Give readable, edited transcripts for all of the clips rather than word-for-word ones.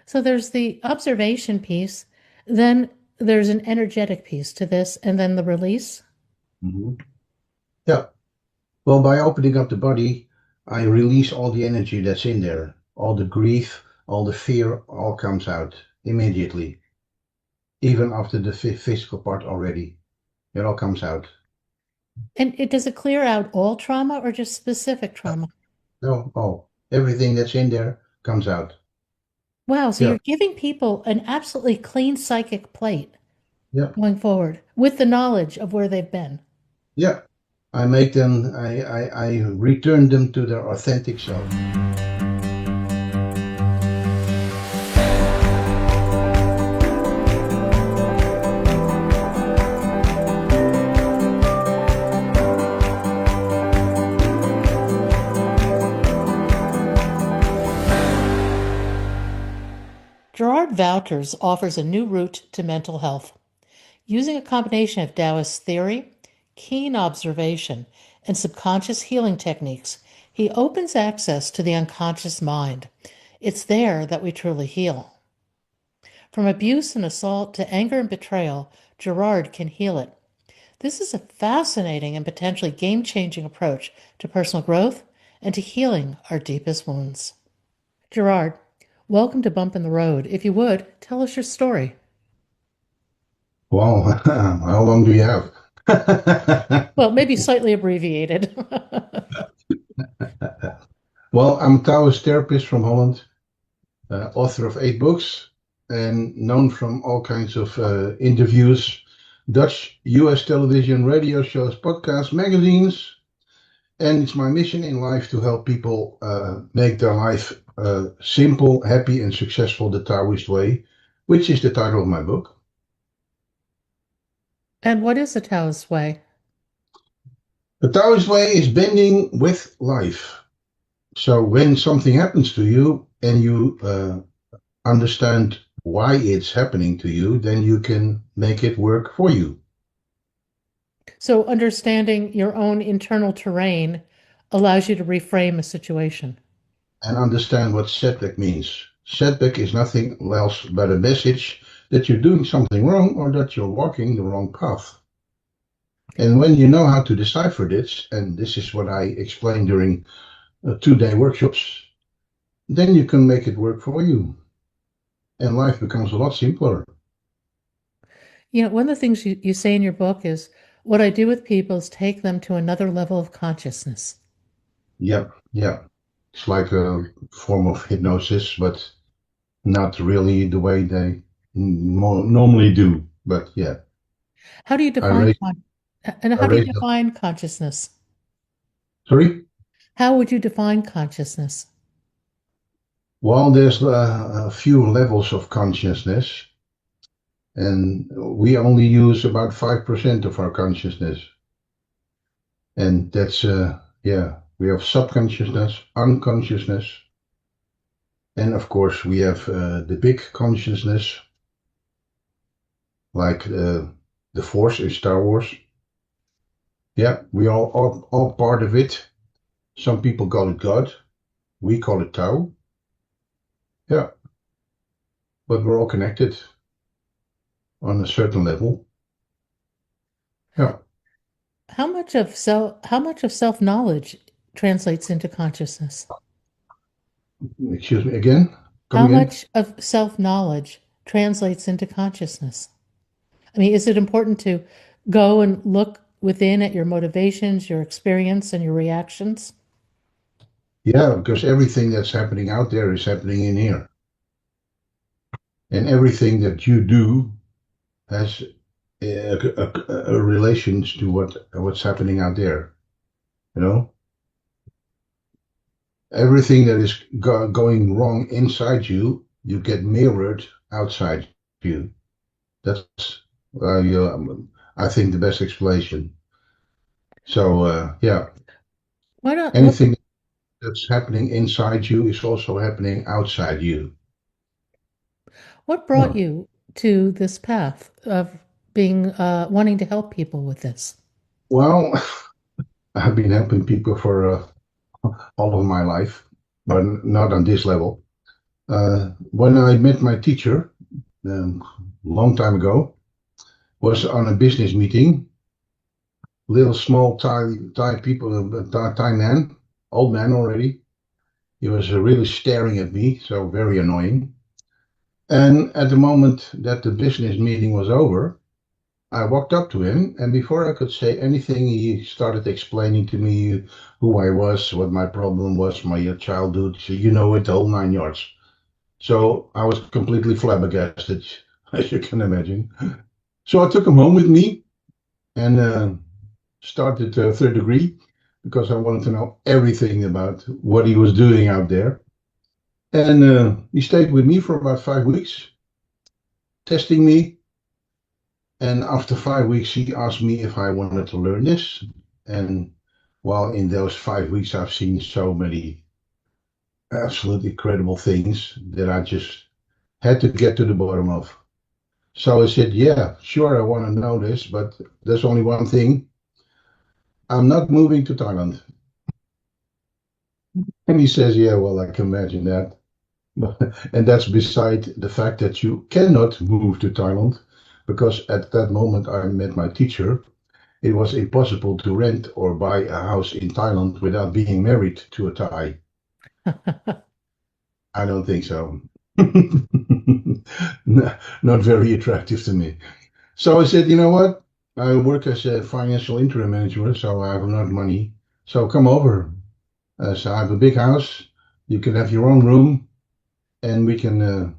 So there's the observation piece, then there's an energetic piece to this, and then the release. Mhm. Yeah. Well, by opening up the body, I release all the energy that's in there. All the grief, all the fear, all comes out immediately, even after the physical part already. It all comes out. And does it clear out all trauma or just specific trauma? No, oh, everything that's in there comes out. Wow, so Yeah, you're giving people an absolutely clean psychic plate yeah, going forward with the knowledge of where they've been. yeah. I make them, I return them to their authentic self. Gerard Wouters offers a new route to mental health. Using a combination of Taoist theory, keen observation, and subconscious healing techniques, he opens access to the unconscious mind. It's there that we truly heal. From abuse and assault to anger and betrayal, Gerard can heal it. This is a fascinating and potentially game changing approach to personal growth and to healing our deepest wounds. Gerard, welcome to Bump in the Road. If you would, tell us your story. Wow, how long do you have? Well, maybe slightly abbreviated. Well, I'm a Taoist therapist from Holland, author of 8 books, and known from all kinds of interviews, Dutch, US television, radio shows, podcasts, magazines. And it's my mission in life to help people make their life simple, happy, and successful the Taoist way, which is the title of my book. And what is the Taoist way? The Taoist way is bending with life. So when something happens to you and you understand why it's happening to you, then you can make it work for you So, understanding your own internal terrain allows you to reframe a situation. and understand what setback means. Setback is nothing else but a message that you're doing something wrong or that you're walking the wrong path. And when you know how to decipher this, and this is what I explain during 2 day workshops, then you can make it work for you. And life becomes a lot simpler. One of the things you say in your book is what I do with people is take them to another level of consciousness. Yeah, yeah. It's like a form of hypnosis, but not really the way they normally do. But yeah, How do you I define raised, and I how do you raised them. define consciousness? Sorry? How would you define consciousness? Well, there's a few levels of consciousness, and we only use about 5% of our consciousness. And that's, yeah, we have subconsciousness, unconsciousness, and of course, we have the big consciousness, like the Force in Star Wars. Yeah, we all part of it. Some people call it God. We call it Tao. Yeah, but we're all connected on a certain level. Yeah. How much of self-knowledge translates into consciousness? Excuse me again. Come How again. much of self-knowledge translates into consciousness? I mean, is it important to go and look within at your motivations, your experience, and your reactions? Yeah, because everything that's happening out there is happening in here, and everything that you do has a relations to what's happening out there. You know, everything that is going wrong inside you, you get mirrored outside you. That's I think the best explanation. So yeah, Why not? anything that's happening inside you is also happening outside you. What Yeah. brought you to this path of being wanting to help people with this? Well, I've been helping people for all of my life, but not on this level. When I met my teacher, um, long time ago, was on a business meeting. Little small Thai people, Thai man, old man already. He was really staring at me, so very annoying. And at the moment that the business meeting was over, I walked up to him, and before I could say anything, he started explaining to me who I was, what my problem was, my childhood. So you know it, the whole 9 yards. So I was completely flabbergasted, as you can imagine. So I took him home with me and started third degree because I wanted to know everything about what he was doing out there. And he stayed with me for about 5 weeks, testing me. And after 5 weeks, he asked me if I wanted to learn this. And while in those 5 weeks, I've seen so many absolutely incredible things that I just had to get to the bottom of. So I said, yeah, sure, I want to know this, but there's only one thing. I'm not moving to Thailand. And he says, yeah, well, I can imagine that. And that's beside the fact that you cannot move to Thailand because at that moment I met my teacher. It was impossible to rent or buy a house in Thailand without being married to a Thai. I don't think so. Not very attractive to me. So I said, you know what? I work as a financial interim manager, so I have enough money. So come over. So I have a big house. You can have your own room, and we can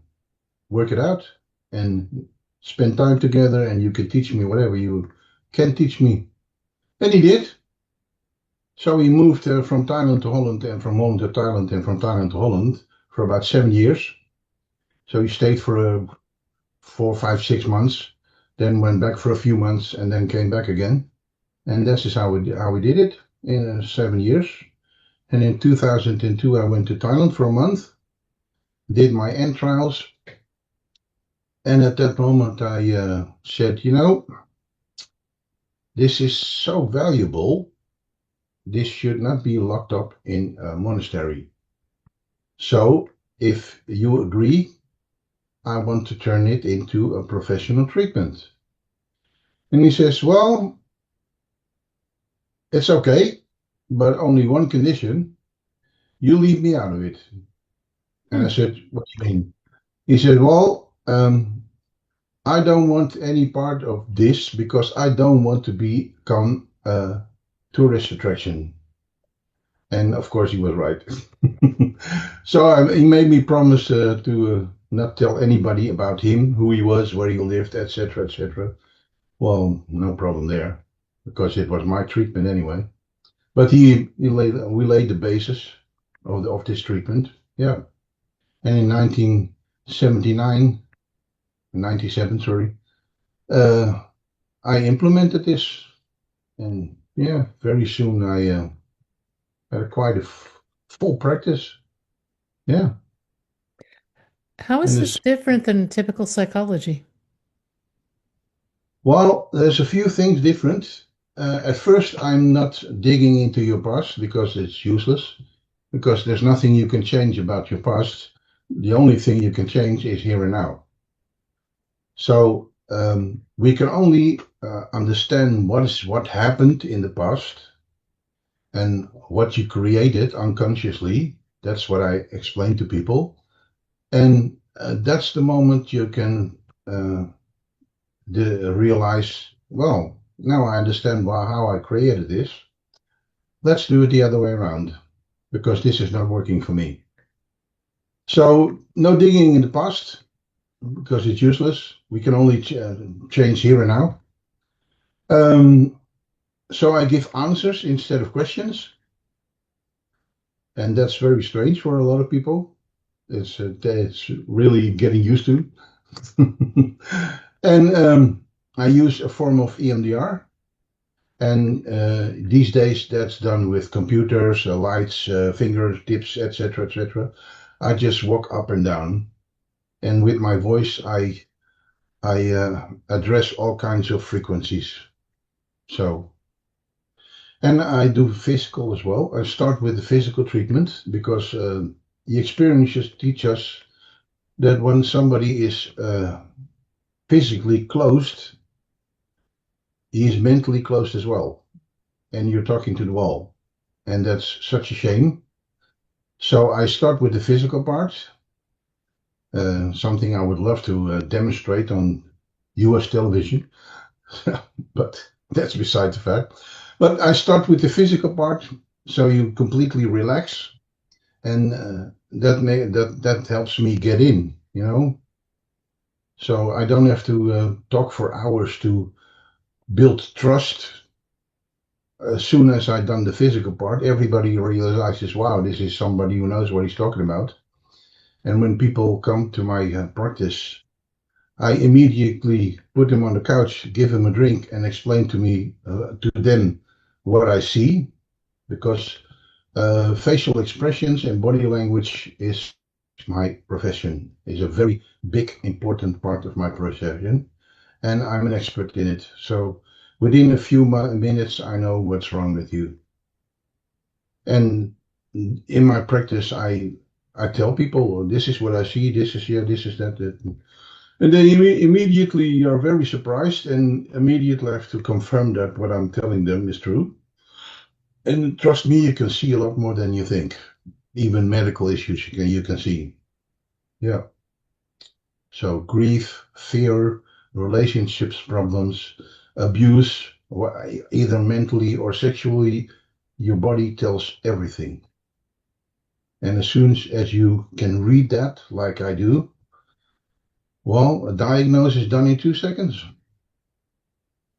work it out and spend time together. And you can teach me whatever you can teach me. And he did. So he moved from Thailand to Holland and from Holland to Thailand and from Thailand to Holland for about 7 years. So he stayed for 4, 5, 6 months, then went back for a few months and then came back again. And this is how we did it in 7 years. And in 2002, I went to Thailand for a month, did my end trials. And at that moment, I said, you know, this is so valuable. This should not be locked up in a monastery. So if you agree, I want to turn it into a professional treatment. And he says, well, it's okay, but only one condition. You leave me out of it. And I said, what do you mean? He said, well, I don't want any part of this because I don't want to become a tourist attraction. And of course, he was right. So he made me promise to not tell anybody about him, who he was, where he lived, etc., etc. Well, no problem there, because it was my treatment anyway. But we laid the basis of this treatment. Yeah. And in 1979, 97, sorry, uh, I implemented this. And yeah, very soon I had quite a full practice. Yeah. How is And this it's, different than typical psychology? well, there's a few things different. At first, I'm not digging into your past because it's useless, because there's nothing you can change about your past. The only thing you can change is here and now. So we can only understand what happened in the past and what you created unconsciously. That's what I explain to people. And that's the moment you can realize, well, now I understand how I created this. Let's do it the other way around because this is not working for me. So, no digging in the past because it's useless. We can only change here and now. So, I give answers instead of questions. And that's very strange for a lot of people. It's really getting used to. And I use a form of EMDR. And these days that's done with computers, lights, fingertips, etc., etc. I just walk up and down, and with my voice, I address all kinds of frequencies. So, and I do physical as well. I start with the physical treatment because the experiences teach us that when somebody is physically closed, he is mentally closed as well. And you're talking to the wall. And that's such a shame. So I start with the physical part, something I would love to demonstrate on US television, but that's beside the fact. But I start with the physical part, so you completely relax, and that helps me get in, you know. So I don't have to talk for hours to build trust. As soon as I've done the physical part, everybody realizes, wow, this is somebody who knows what he's talking about. And when people come to my practice, I immediately put them on the couch, give them a drink, and explain to them what I see, because facial expressions and body language is my profession, is a very big, important part of my profession, and I'm an expert in it. So within a few minutes, I know what's wrong with you. And in my practice, I tell people, this is what I see, this is yeah, this is that. And they immediately are very surprised and immediately have to confirm that what I'm telling them is true. And trust me, you can see a lot more than you think. Even medical issues you can see. Yeah. So grief, fear, relationships problems, abuse, either mentally or sexually, your body tells everything. And as soon as you can read that, like I do, well, a diagnosis is done in 2 seconds.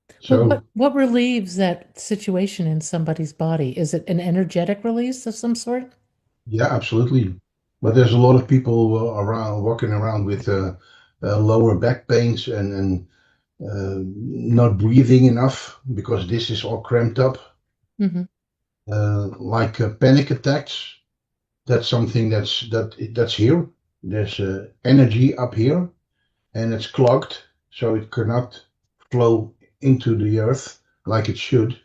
But So what relieves that situation in somebody's body? Is it an energetic release of some sort? yeah, absolutely. But there's a lot of people walking around with lower back pains and not breathing enough because this is all cramped up. Hmm. Like panic attacks. That's something that's here. There's energy up here, and it's clogged, so it cannot flow into the earth like it should.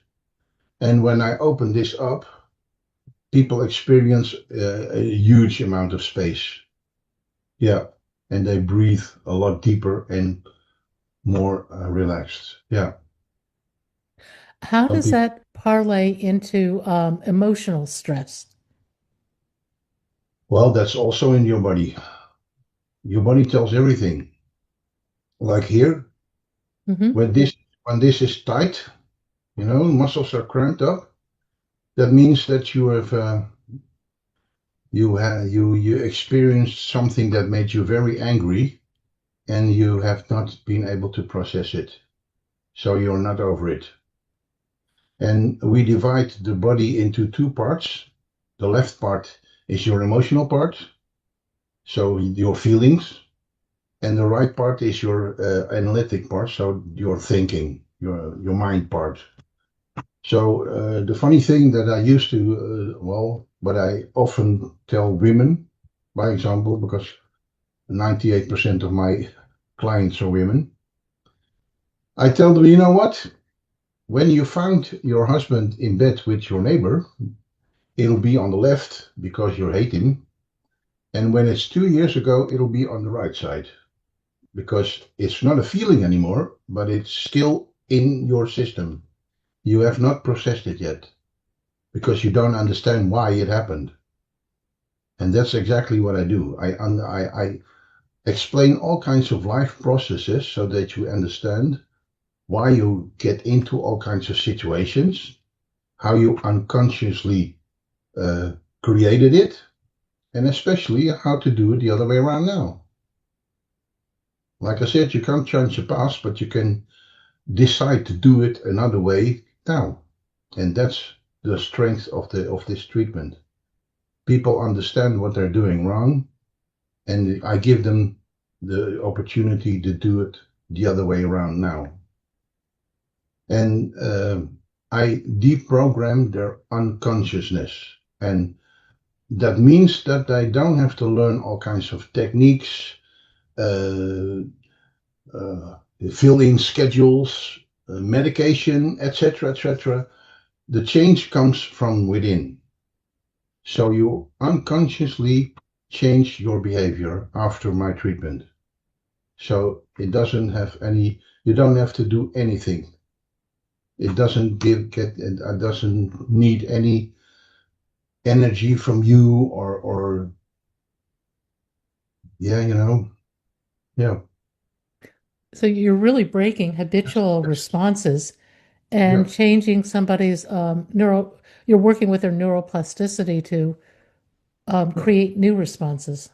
And when I open this up, people experience a huge amount of space. Yeah, and they breathe a lot deeper and more relaxed. Yeah, How some does people. that parlay into emotional stress? Well, that's also in your body. Your body tells everything. Like here, Hmm. when this is tight, muscles are cramped up. That means that you experienced something that made you very angry, and you have not been able to process it. So you're not over it. And we divide the body into two parts. The left part is your emotional part, so your feelings, and the right part is your analytic part, so your thinking, your mind part. So the funny thing that I used to, but I often tell women, by example, because 98% of my clients are women. I tell them, you know what? When you found your husband in bed with your neighbor, it'll be on the left because you hate him. And when it's 2 years ago, it'll be on the right side because it's not a feeling anymore, but it's still in your system. You have not processed it yet because you don't understand why it happened. And that's exactly what I do. I explain all kinds of life processes so that you understand why you get into all kinds of situations, how you unconsciously uh, created it, and especially how to do it the other way around now. Like I said, you can't change the past, but you can decide to do it another way now. And that's the strength of this treatment. People understand what they're doing wrong, and I give them the opportunity to do it the other way around now. And I deprogram their unconsciousness. And that means that they don't have to learn all kinds of techniques, uh, uh, fill in schedules, medication, etc., etc. The change comes from within. So you unconsciously change your behavior after my treatment. So it doesn't have any, you don't have to do anything. It it doesn't need any energy from you or yeah, yeah. So you're really breaking habitual responses and Yeah, changing somebody's you're working with their neuroplasticity to yeah, create new responses.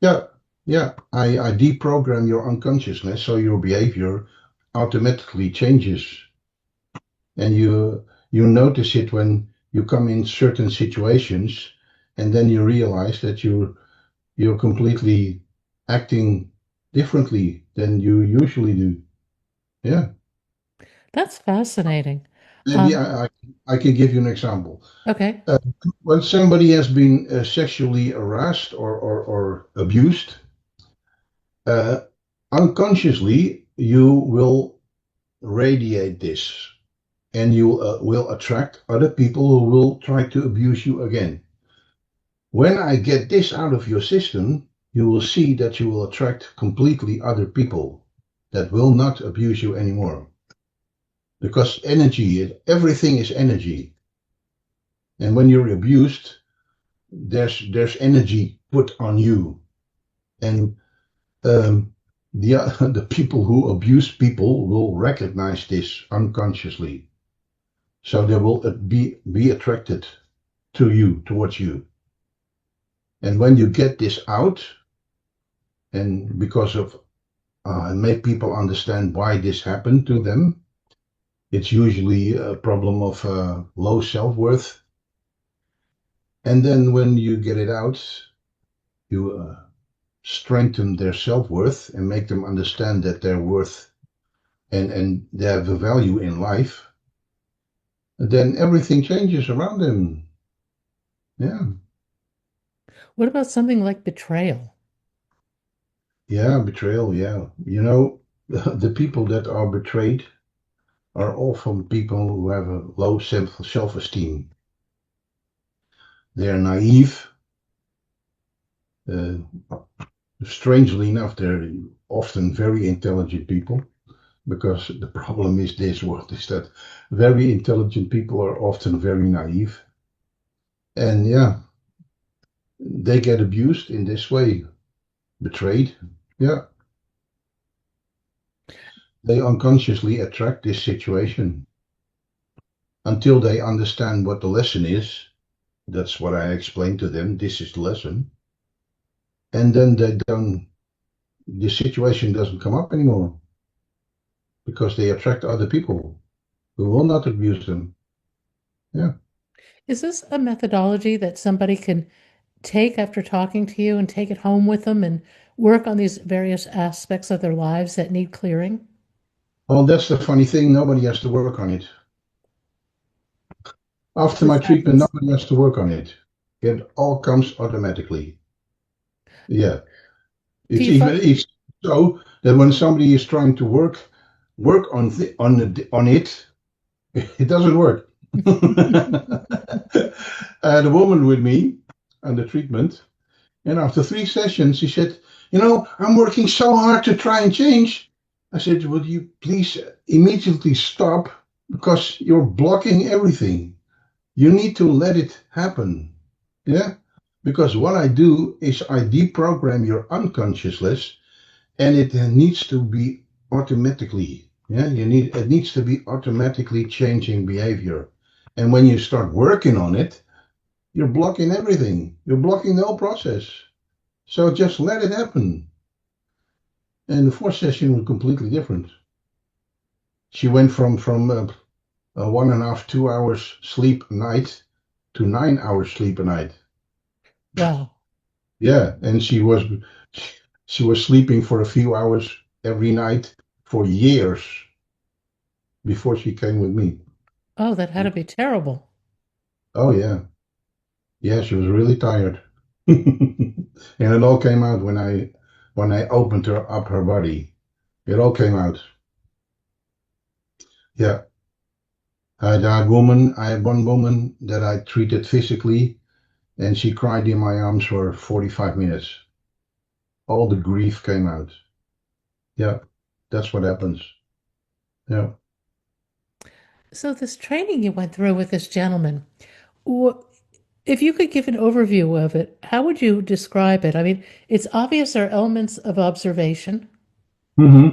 yeah, yeah. I deprogram your unconsciousness so your behavior automatically changes, and you notice it when you come in certain situations, and then you realize that you're completely acting differently than you usually do. Yeah, That's fascinating. maybe Um, I can give you an example. okay. Uh, when somebody has been sexually harassed or abused, uh, unconsciously you will radiate this and you will attract other people who will try to abuse you again. When I get this out of your system, you will see that you will attract completely other people that will not abuse you anymore. Because energy, everything is energy. And when you're abused, there's energy put on you. And um, the the people who abuse people will recognize this unconsciously, so they will be attracted to you, towards you. And when you get this out, and because of make people understand why this happened to them, it's usually a problem of low self-worth. And then when you get it out, you strengthen their self-worth and make them understand that they're worth and they have a value in life, then everything changes around them. Yeah, What about something like betrayal? yeah, betrayal. Yeah, the people that are betrayed are often people who have a low self-esteem. They are naive. Uh, Strangely enough, they're often very intelligent people. Because the problem is this: what is that? Very intelligent people are often very naive, and yeah, they get abused in this way, betrayed. Yeah, they unconsciously attract this situation until they understand what the lesson is. That's what I explained to them. This is the lesson. And then they don't, the situation doesn't come up anymore because they attract other people who will not abuse them. Yeah. Is this a methodology that somebody can take after talking to you and take it home with them and work on these various aspects of their lives that need clearing? Well, that's the funny thing. Nobody has to work on it. It After my just treatment, happens. nobody has to work on it. It all comes automatically. Yeah. Do It's you find even it's so that when somebody is trying to work on it, it doesn't work. I had a woman with me on the treatment, and after 3 sessions, she said, I'm working so hard to try and change. I said, would you please immediately stop because you're blocking everything. You need to let it happen. Yeah? Because what I do is I deprogram your unconsciousness and it needs to be automatically. Yeah, it needs to be automatically changing behavior. And when you start working on it, you're blocking everything. You're blocking the whole process. So just let it happen. And the fourth session was completely different. She went from 1.5, 2 hours sleep a night to 9 hours sleep a night. wow. Yeah, and she was sleeping for a few hours every night for years before she came with me. Oh, that had to be terrible. Oh yeah, yeah, she was really tired, and it all came out when I opened her up her body. It all came out. Yeah, I had one woman that I treated physically, and she cried in my arms for 45 minutes. All the grief came out. Yeah, that's what happens. Yeah. So this training you went through with this gentleman, wh- if you could give an overview of it, how would you describe it? I mean, it's obvious there are elements of observation. Hmm.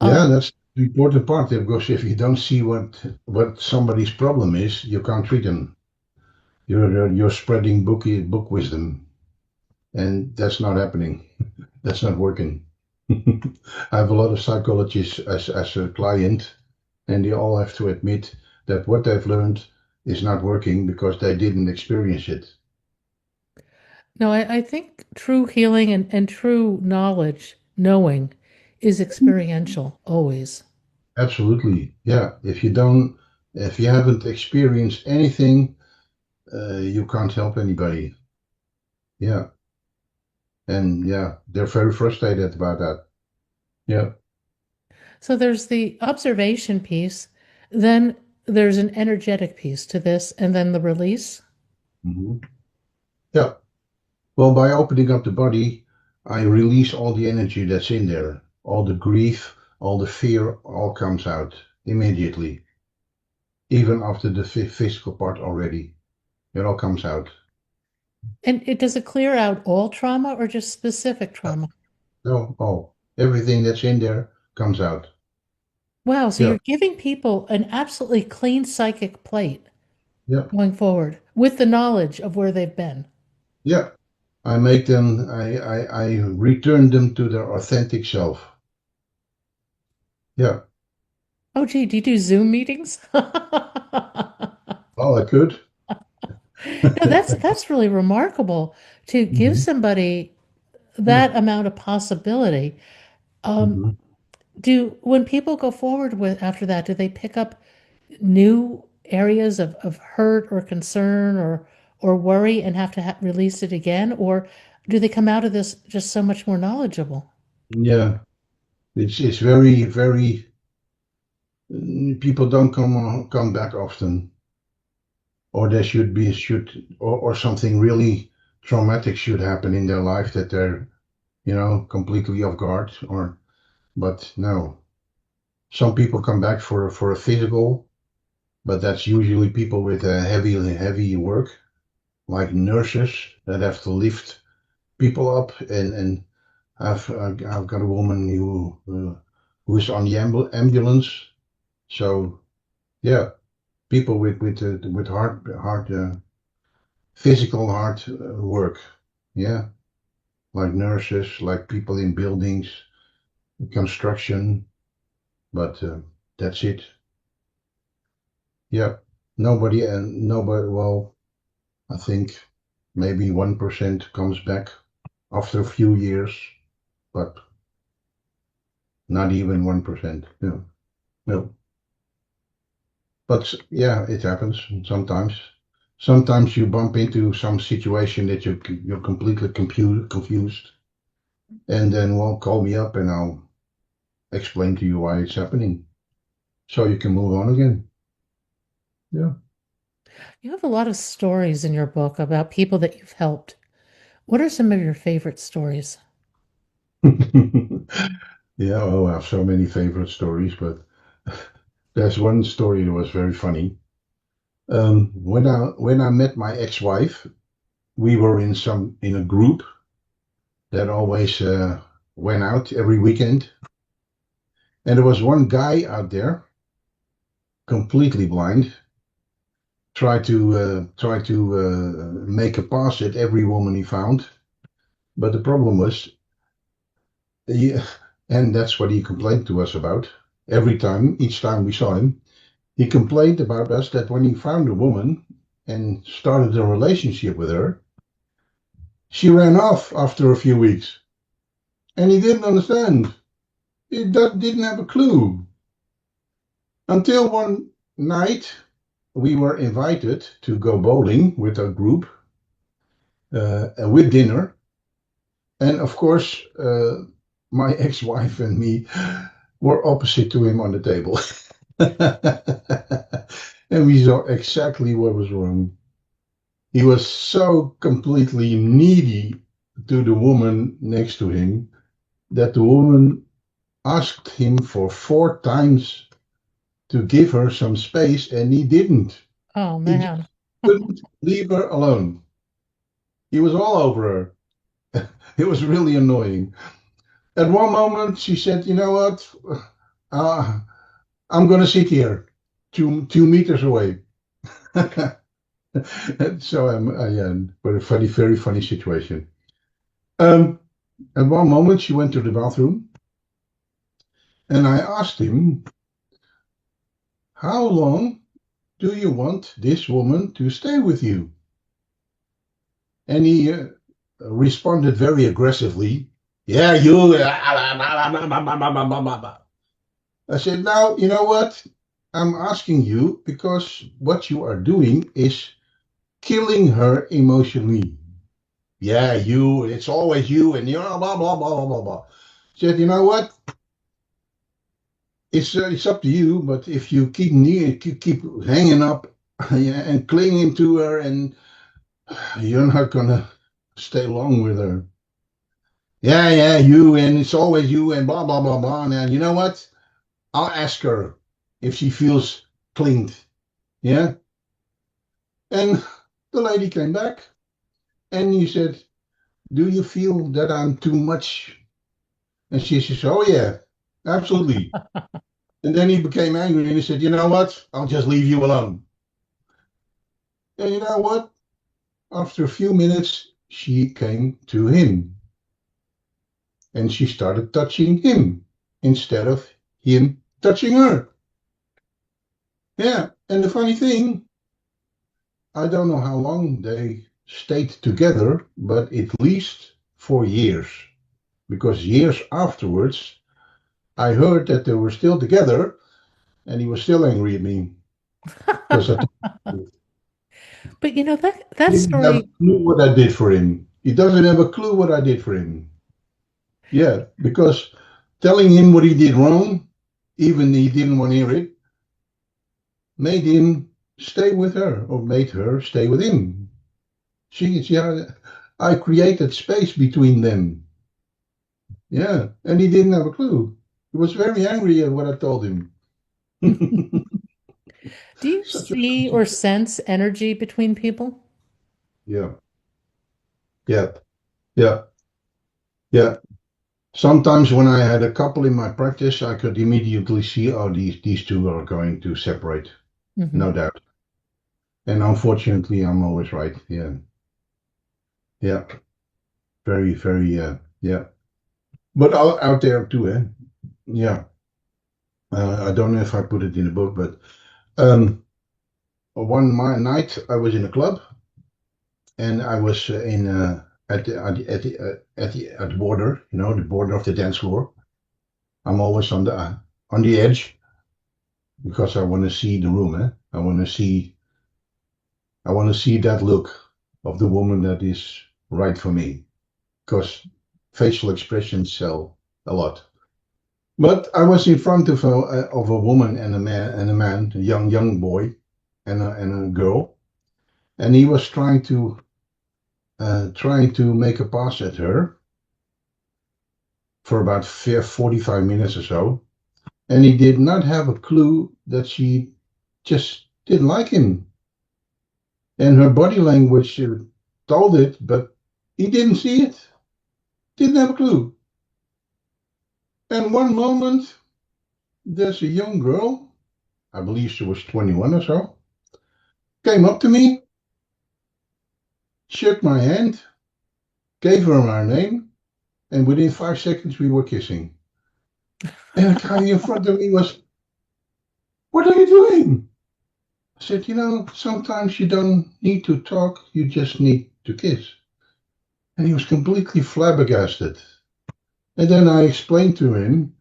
Yeah, Um, that's the important part there, because if you don't see what somebody's problem is, you can't treat them. You're spreading book wisdom, and that's not happening. That's not working. I have a lot of psychologists as a client, and they all have to admit that what they've learned is not working because they didn't experience it. no, I think true healing and true knowledge, knowing, is experiential always. Absolutely. Yeah. If you haven't experienced anything, you can't help anybody. Yeah. And yeah, they're very frustrated about that. Yeah. So there's the observation piece, then there's an energetic piece to this, and then the release. Hmm. Yeah. Well, by opening up the body, I release all the energy that's in there. All the grief, all the fear, all comes out immediately, even after the physical part already. It all comes out. And it does it clear out all trauma or just specific trauma? No, everything that's in there comes out. Wow, so Yeah. you're giving people an absolutely clean psychic plate Yeah. going forward with the knowledge of where they've been. Yeah. I return them to their authentic self. Yeah. Oh, gee, do you do Zoom meetings? Well, I could. No, that's really remarkable to give Hmm. somebody Yeah. that amount of possibility. Um, Hmm. do when people go forward with after that, do they pick up new areas of hurt or concern or worry and have to release it again, or do they come out of this just so much more knowledgeable? Yeah. It's very. People don't come back often, or there should or something really traumatic should happen in their life that they're completely off guard. Or but no, some people come back for a physical, but that's usually people with a heavy work, like nurses that have to lift people up. And I've got a woman who's on the ambulance. So yeah, people with hard physical hard work. Yeah, like nurses, like people in buildings, construction. But that's it. Yeah, nobody. Well, I think maybe 1% comes back after a few years, but not even 1%. Yeah, no. But yeah, it happens sometimes. Sometimes you bump into some situation that you're completely confused, and then well, call me up and I'll explain to you why it's happening, so you can move on again. Yeah. You have a lot of stories in your book about people that you've helped. What are some of your favorite stories? Yeah. Oh, I have so many favorite stories, but there's one story that was very funny. When I met my ex-wife, we were in a group that always went out every weekend, and there was one guy out there, completely blind, try to make a pass at every woman he found. But the problem was, he, and that's what he complained to us about every time, each time we saw him. He complained about us that when he found a woman and started a relationship with her, she ran off after a few weeks, and he didn't understand. He didn't have a clue until one night we were invited to go bowling with a group with dinner. And of course, my ex-wife and me were opposite to him on the table. And we saw exactly what was wrong. He was so completely needy to the woman next to him that the woman asked him for 4 times to give her some space, and he didn't. Oh, He just man. couldn't leave her alone. He was all over her. It was really annoying. At one moment, she said, "You know what? Uh, I'm going to sit here, 2 meters away." So but a funny, very funny situation. Um, at one moment, she went to the bathroom, and I asked him, "How long do you want this woman to stay with you?" And he responded very aggressively, "Yeah, you." I said, "Now, you know what? I'm asking you because what you are doing is killing her emotionally. Yeah, you, it's always you, and you're blah, blah, blah, blah, blah, blah." Said, "You know what? It's up to you, but if you keep hanging up yeah, and clinging to her, and you're not gonna stay long with her. Yeah, yeah, you, and it's always you, and blah, blah, blah, blah. And you know what? I'll ask her if she feels clinged. Yeah." And the lady came back and he said, "Do you feel that I'm too much?" And she says, "Oh, yeah, absolutely." And then he became angry and he said, "You know what? I'll just leave you alone." And you know what? After a few minutes, she came to him and she started touching him instead of him touching her. Yeah. And the funny thing, I don't know how long they stayed together, but at least for years. Because years afterwards, I heard that they were still together and he was still angry at me because But he that didn't have a story. clue what I did for him. He doesn't have a clue what I did for him. Yeah, because telling him what he did wrong, even he didn't want to hear it, made him stay with her or made her stay with him. I created space between them. Yeah, and he didn't have a clue. He was very angry at what I told him. Do you Such a see or sense energy between people? yeah, yeah, yeah, yeah. Sometimes when I had a couple in my practice, I could immediately see, oh, these two are going to separate, Hmm. no doubt. And unfortunately, I'm always right. Yeah, yeah, very, very, yeah. But out there too, eh? Yeah. I don't know if I put it in the book, but one night I was in a club and I was in at the border, the border of the dance floor. I'm always on the edge because I want to see the room. Eh? I want to see that look of the woman that is right for me because facial expressions sell a lot. But I was in front of a woman and a young boy and a girl, and he was trying to make a pass at her for about 45 minutes or so, and he did not have a clue that she just didn't like him, and her body language told it, but he didn't see it, didn't have a clue. And one moment, there's a young girl, I believe she was 21 or so, came up to me, shook my hand, gave her my name, and within 5 seconds we were kissing. And the guy in front of me was, "What are you doing?" I said, sometimes you don't need to talk, you just need to kiss. And he was completely flabbergasted. And then I explained to him,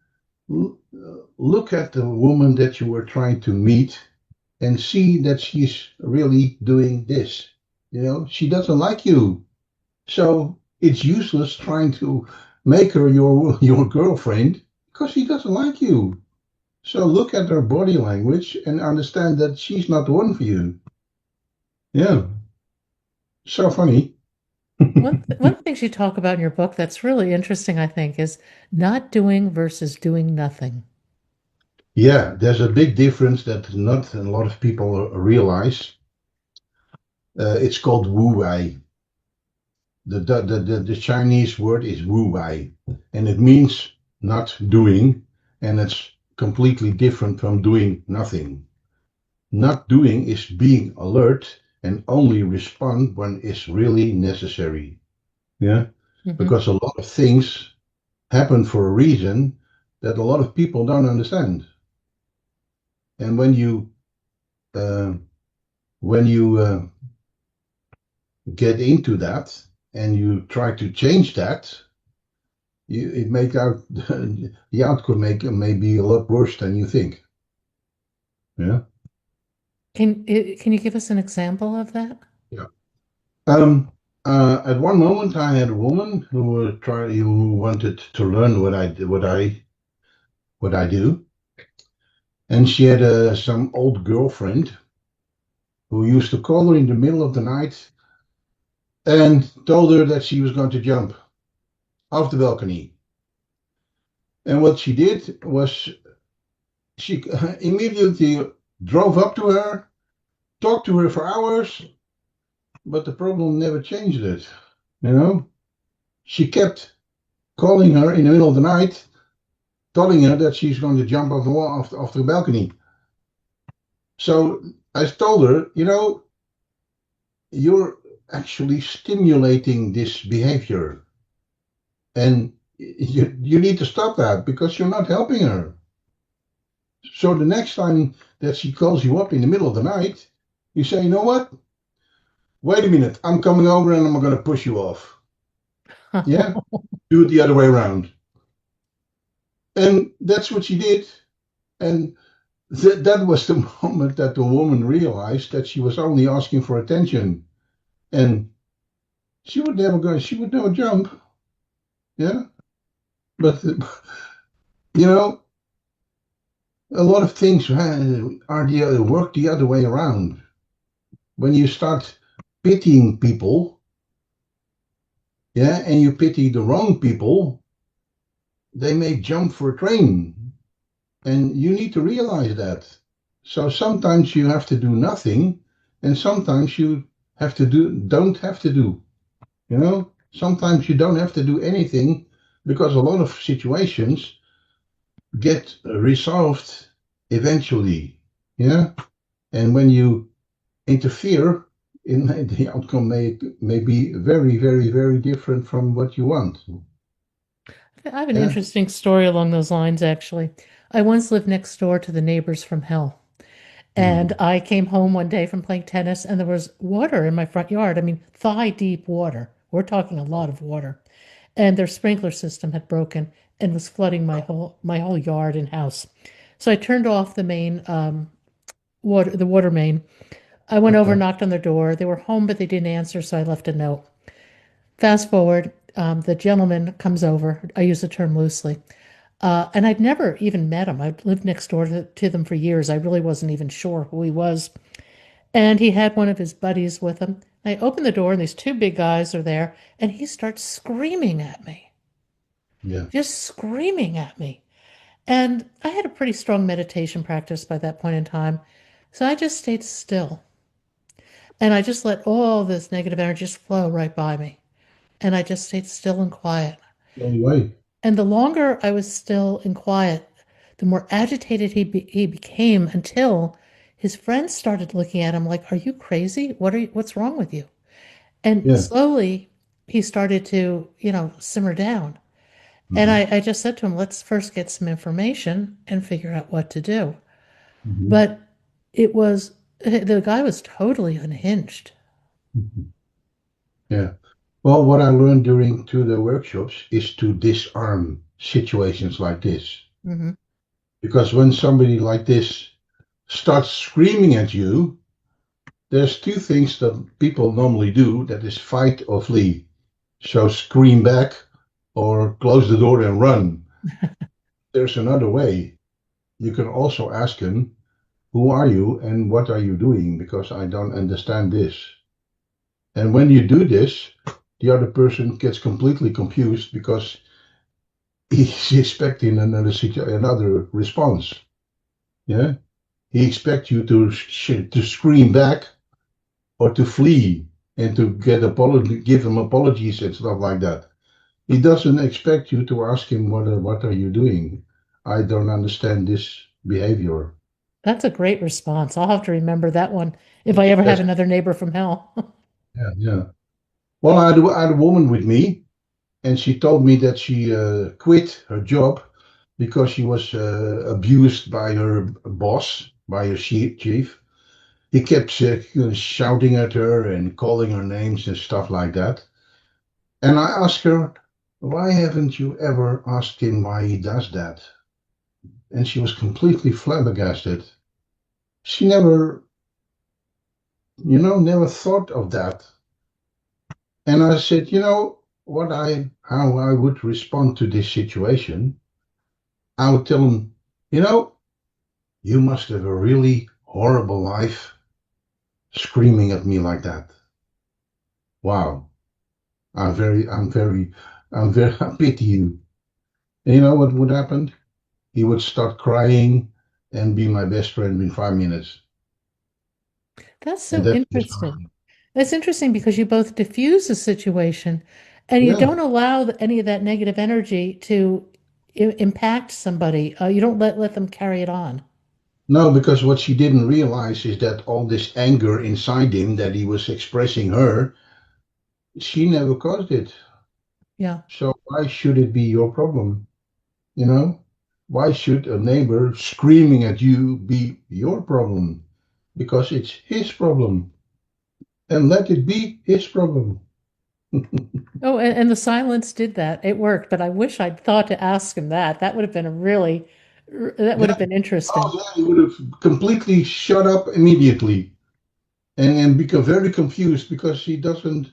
Look at the woman that you were trying to meet and see that she's really doing this. She doesn't like you. So it's useless trying to make her your girlfriend because she doesn't like you. So look at her body language and understand that she's not the one for you. Yeah, So funny. One of the things you talk about in your book that's really interesting, I think, is not doing versus doing nothing. Yeah, there's a big difference that not a lot of people realize. It's called wu wei. The Chinese word is wu wei, and it means not doing, and it's completely different from doing nothing. Not doing is being alert and only respond when it's really necessary. Yeah, Hmm. because a lot of things happen for a reason that a lot of people don't understand. And uh, when you get into that and you try to change that, it make out the outcome may be a lot worse than you think. Yeah. Can you give us an example of that? Yeah. Um, at one moment, I had a woman who wanted to learn what I do, and she had some old girlfriend who used to call her in the middle of the night and told her that she was going to jump off the balcony. And what she did was she immediately drove up to her, talked to her for hours, but the problem never changed it. You know, she kept calling her in the middle of the night, telling her that she's going to jump off the wall, off the balcony. So I told her, you're actually stimulating this behavior, and you need to stop that because you're not helping her. So the next time that she calls you up in the middle of the night, you say, you know what? Wait a minute, I'm coming over and I'm going to push you off. Yeah, do it the other way around. And that's what she did. And that was the moment that the woman realized that she was only asking for attention. And she would never jump. Yeah. But, you know, a lot of things work the other way around. When you start pitying people, yeah, and you pity the wrong people, they may jump for a train. And you need to realize that. So sometimes you have to do nothing, and sometimes you don't have to do. Sometimes you don't have to do anything because a lot of situations get resolved eventually. Yeah. And when you interfere, the outcome may be very, very, very different from what you want. I have an Yeah. interesting story along those lines, actually. I once lived next door to the neighbors from hell. And Mm. I came home one day from playing tennis, and there was water in my front yard. I mean, thigh deep water. We're talking a lot of water. And their sprinkler system had broken and was flooding my whole yard and house. So I turned off the water main. I went over, Okay. knocked on their door. They were home, but they didn't answer, so I left a note. Fast forward, the gentleman comes over. I use the term loosely. And I'd never even met him. I'd lived next door to them for years. I really wasn't even sure who he was. And he had one of his buddies with him. I open the door, and these two big guys are there, and he starts screaming at me, Yeah. just screaming at me. And I had a pretty strong meditation practice by that point in time. So I just stayed still. And I just let all this negative energy just flow right by me. And I just stayed still and quiet. The only way. And the longer I was still and quiet, the more agitated he became until his friends started looking at him like, "Are you crazy? What's wrong with you?" And Yeah. slowly he started to, simmer down. And Hmm. I just said to him, "Let's first get some information and figure out what to do." Hmm. But the guy was totally unhinged. Yeah. Well, what I learned during to the workshops is to disarm situations like this. Hmm. Because when somebody like this starts screaming at you, there's two things that people normally do. That is fight or flee. So scream back or close the door and run. There's another way. You can also ask him, who are you and what are you doing? Because I don't understand this. And when you do this, the other person gets completely confused because he's expecting another response. Yeah, he expects you to scream back or to flee and to give him apologies and stuff like that. He doesn't expect you to ask him what are you doing? I don't understand this behavior. That's a great response. I'll have to remember that one if I ever have That's another neighbor from hell. yeah, yeah. Well, I had a woman with me, and she told me that she quit her job because she was abused by her boss, by her chief. He kept shouting at her and calling her names and stuff like that. And I asked her, why haven't you ever asked him why he does that? And she was completely flabbergasted. She never thought of that. And I said, how I would respond to this situation. I would tell him, you must have a really horrible life screaming at me like that. Wow. I pity you. And you know what would happen? He would start crying and be my best friend in 5 minutes. That's And so that's just, interesting. That's interesting because you both diffuse the situation and you yeah. don't allow any of that negative energy to impact somebody. You don't let them carry it on. No, because what she didn't realize is that all this anger inside him that he was expressing her, she never caused it. Yeah. So why should it be your problem? You know? Why should a neighbor screaming at you be your problem? Because it's his problem. And let it be his problem. Oh, and the silence did that. It worked, but I wish I'd thought to ask him that. That would have been that would Yeah. have been interesting. Oh, yeah, he would have completely shut up immediately and become very confused because he doesn't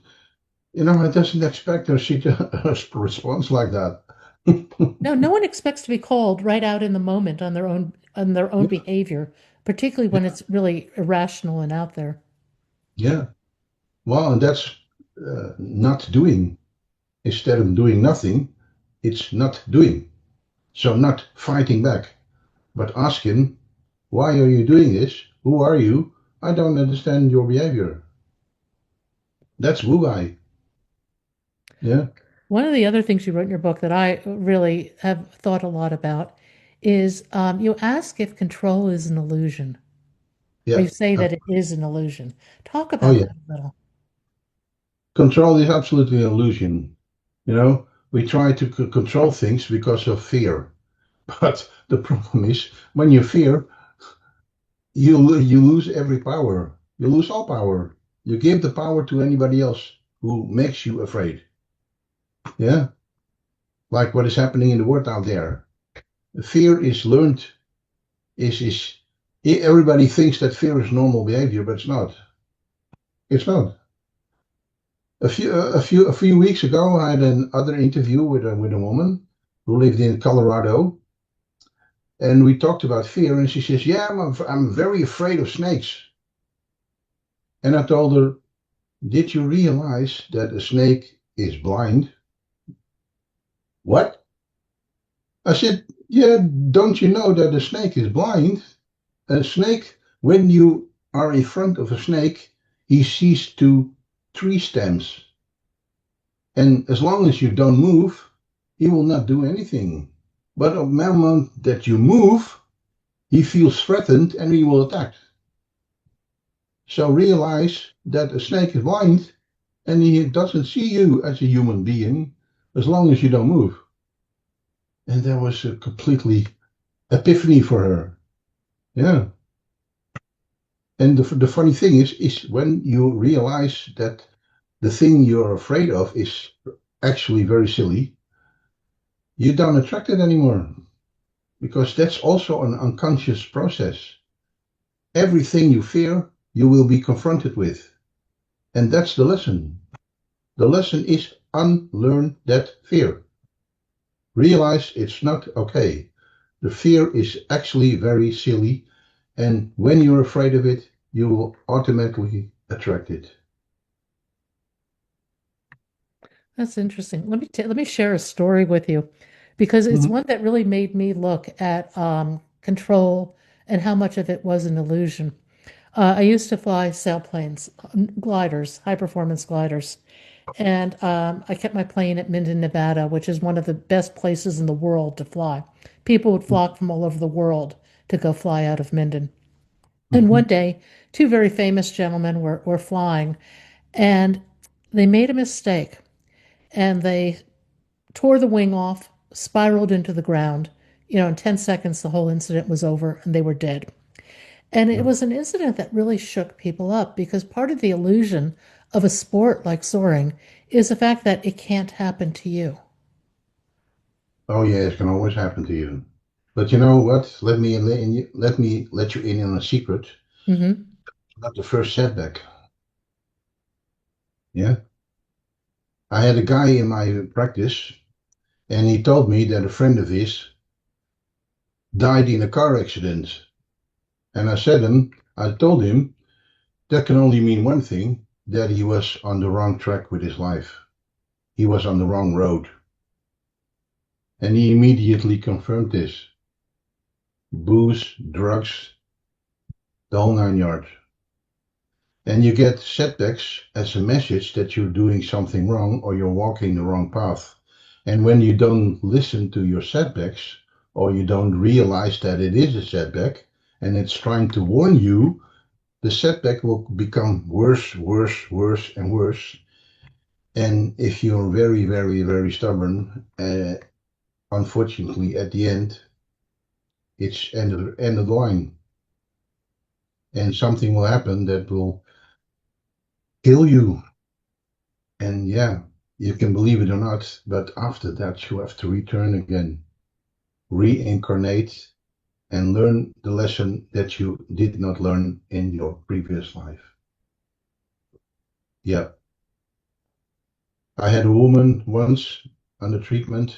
expect a response like that. No, no one expects to be called right out in the moment on their own Yeah, behavior, particularly when yeah, it's really irrational and out there. yeah. Well, and that's not doing. Instead of doing nothing, it's not doing. So not fighting back, but asking, why are you doing this? Who are you? I don't understand your behavior. That's Wugai. Yeah, One of the other things you wrote in your book that I really have thought a lot about is you ask if control is an illusion, or yeah. you say that it is an illusion. Talk Oh, about yeah. that a little. Control is absolutely an illusion. We try to control things because of fear. But the problem is, when you fear, you lose every power. You lose all power. You give the power to anybody else who makes you afraid. Yeah, like what is happening in the world out there. Fear is learned. Is everybody thinks that fear is normal behavior, but it's not. It's not. A few weeks ago, I had another interview with a woman who lived in Colorado, and we talked about fear, and she says, "Yeah, I'm very afraid of snakes." And I told her, "Did you realize that a snake is blind?" "What?" I said, "Yeah, don't you know that a snake is blind? A snake, when you are in front of a snake, he sees two tree stems, and as long as you don't move, he will not do anything. But the moment that you move, he feels threatened and he will attack. So realize that a snake is blind and he doesn't see you as a human being as long as you don't move." And that was a completely epiphany for her. Yeah. And the funny thing is when you realize that the thing you're afraid of is actually very silly, you don't attract it anymore because that's also an unconscious process. Everything you fear, you will be confronted with. And that's the lesson. The lesson is unlearn that fear. Realize it's not okay. The fear is actually very silly. And when you're afraid of it, you will automatically attract it. That's interesting. Let me share a story with you because it's Mhm. one that really made me look at control and how much of it was an illusion. I used to fly sailplanes, gliders, high performance gliders, and I kept my plane at Minden, Nevada, which is one of the best places in the world to fly. People would flock from all over the world to go fly out of Minden. And one Mhm. day, two very famous gentlemen were flying, and they made a mistake, and they tore the wing off, spiraled into the ground. In 10 seconds, the whole incident was over and they were dead. And it Yeah. was an incident that really shook people up because part of the illusion of a sport like soaring is the fact that it can't happen to you. Oh yeah, it can always happen to you. But you know what? Let me let you in on a secret. Hmm. Not the first setback. Yeah. I had a guy in my practice, and he told me that a friend of his died in a car accident. And I told him that can only mean one thing, that he was on the wrong track with his life. He was on the wrong road. And he immediately confirmed this. Booze, drugs, the whole nine yards. And you get setbacks as a message that you're doing something wrong or you're walking the wrong path. And when you don't listen to your setbacks or you don't realize that it is a setback and it's trying to warn you, the setback will become worse, worse, worse, and worse. And if you're very, very, very stubborn, unfortunately, at the end, it's end of the line. And something will happen that will kill you. And yeah, you can believe it or not, but after that, you have to return again, reincarnate, and learn the lesson that you did not learn in your previous life. Yeah, I had a woman once under treatment,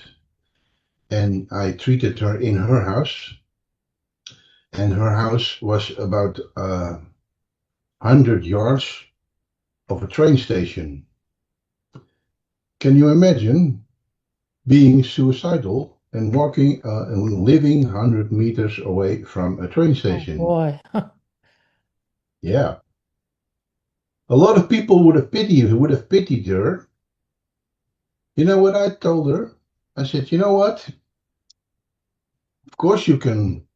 and I treated her in her house, and her house was about 100 yards of a train station. Can you imagine being suicidal and walking and living 100 meters away from a train Oh station? boy. Yeah. A lot of people would have pitied her. You know what I told her? I said, you know what? Of course you can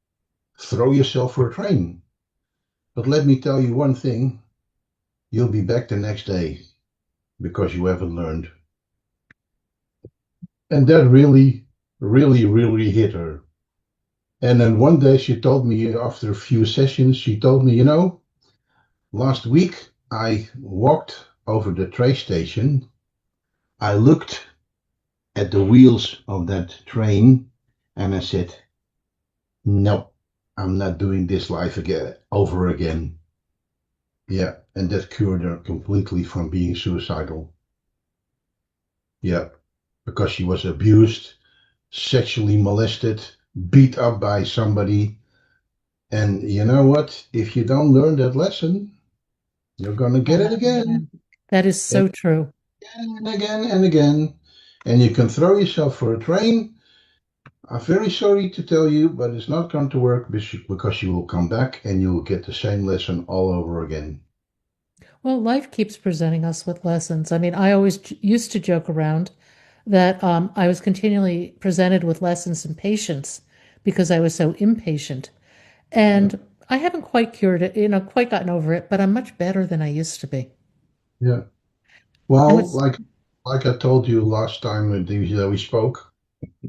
throw yourself for a train. But let me tell you one thing. You'll be back the next day because you haven't learned. And that really, really, really hit her. And then one day she told me, after a few sessions, she told me, last week I walked over the train station. I looked at the wheels of that train and I said, no, I'm not doing this life again over again. Yeah, and that cured her completely from being suicidal. Yeah, because she was abused, sexually molested, beat up by somebody. And you know what? If you don't learn that lesson, you're gonna get it Oh, again man. That is and so true. again and again and again. And you can throw yourself for a train. I'm very sorry to tell you, but it's not going to work because you will come back and you will get the same lesson all over again. Well, life keeps presenting us with lessons. I mean, I always used to joke around that I was continually presented with lessons in patience because I was so impatient. Yeah, And I haven't quite cured it, quite gotten over it, but I'm much better than I used to be. yeah. And Well, what's like I told you last time we spoke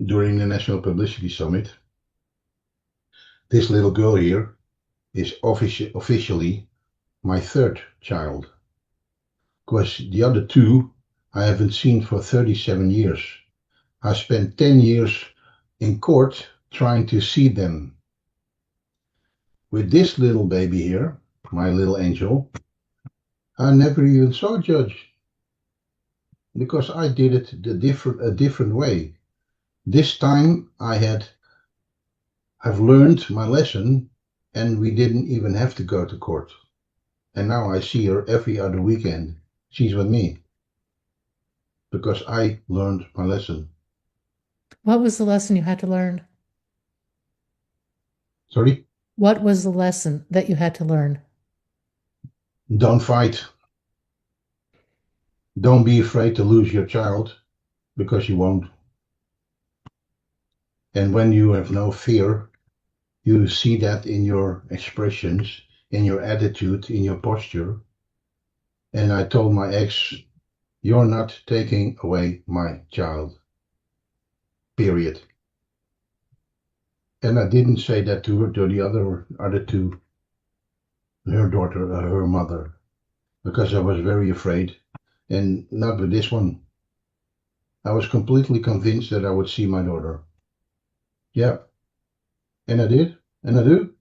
during the National Publicity Summit, this little girl here is officially my third child. Because the other two I haven't seen for 37 years. I spent 10 years in court trying to see them. With this little baby here, my little angel, I never even saw a judge because I did it a different way. This time I've learned my lesson and we didn't even have to go to court. And now I see her every other weekend. She's with me. because I learned my lesson. What was the lesson you had to learn? Sorry? What was the lesson that you had to learn? Don't fight. Don't be afraid to lose your child, because you won't. And when you have no fear, you see that in your expressions, in your attitude, in your posture. And I told my ex, you're not taking away my child, period. And I didn't say that to her, to the other two, her daughter, her mother, because I was very afraid. And not with this one. I was completely convinced that I would see my daughter. Yeah, and I did, and I do.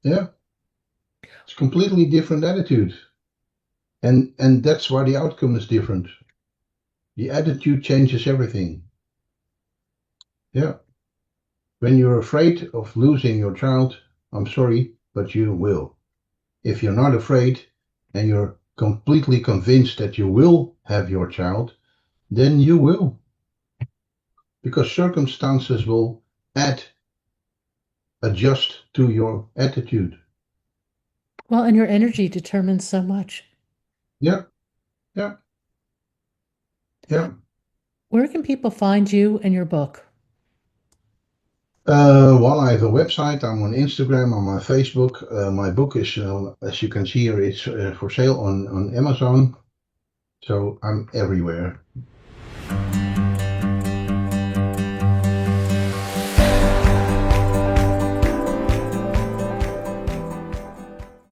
Yeah, it's a completely different attitude. And that's why the outcome is different. The attitude changes everything. Yeah. When you're afraid of losing your child, I'm sorry, but you will. If you're not afraid and you're completely convinced that you will have your child, then you will. Because circumstances will adjust to your attitude. Well, and your energy determines so much. Yeah, yeah, yeah. Where can people find you and your book? Well, I have a website. I'm on Instagram, I'm on Facebook. My book is, as you can see here, it's for sale on Amazon. So I'm everywhere.